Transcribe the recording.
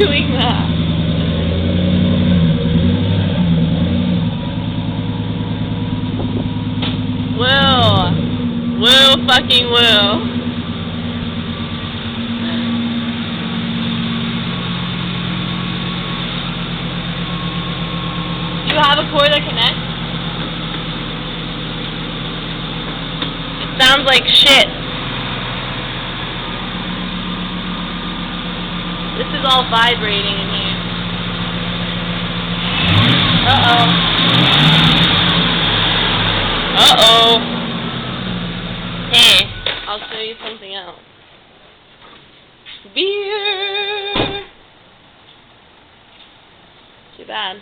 doing that? Will fucking will. Do you have a cord that connects? It sounds like shit. This is all vibrating in here. Uh-oh. Uh-oh. Hey, I'll show you something else. Beer! Too bad.